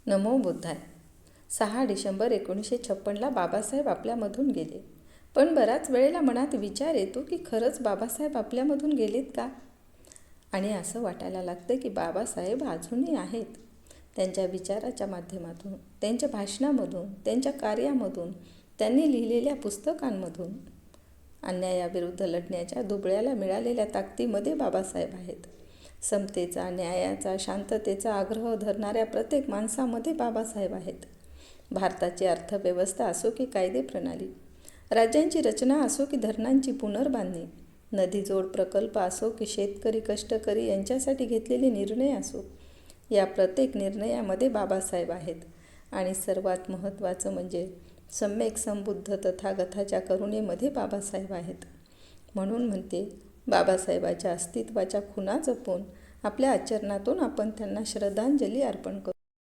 नमो बुद्धाय. 6 डिसेंबर 1956ला बाबासाहेब आपल्यामधून गेले. पण बराच वेळेला मनात विचार येतो की खरंच बाबासाहेब आपल्यामधून गेलेत का? आणि असं वाटायला लागतं की बाबासाहेब अजूनही आहेत. त्यांच्या विचाराच्या माध्यमातून, त्यांच्या भाषणामधून, त्यांच्या कार्यामधून, त्यांनी लिहिलेल्या पुस्तकांमधून अन्यायाविरुद्ध लढण्याच्या दुबळ्याला मिळालेल्या ताकदीमध्ये बाबासाहेब आहेत. समतेचा, न्यायाचा, शांततेचा आग्रह धरणाऱ्या प्रत्येक माणसामध्ये बाबासाहेब आहेत. भारताची अर्थव्यवस्था असो की कायदे प्रणाली, राज्यांची रचना असो की धरणांची पुनर्बांधणी, नदीजोड प्रकल्प असो की शेतकरी कष्टकरी यांच्यासाठी घेतलेले निर्णय असो, या प्रत्येक निर्णयामध्ये बाबासाहेब आहेत. आणि सर्वात महत्त्वाचं म्हणजे सम्यक संबुद्ध तथागताच्या करुणेमध्ये बाबासाहेब आहेत. म्हणून म्हणते, बाबासाहेबाच्या अस्तित्वाच्या खुणा जपून आपल्या आचरणातून आपण त्यांना श्रद्धांजली अर्पण करू.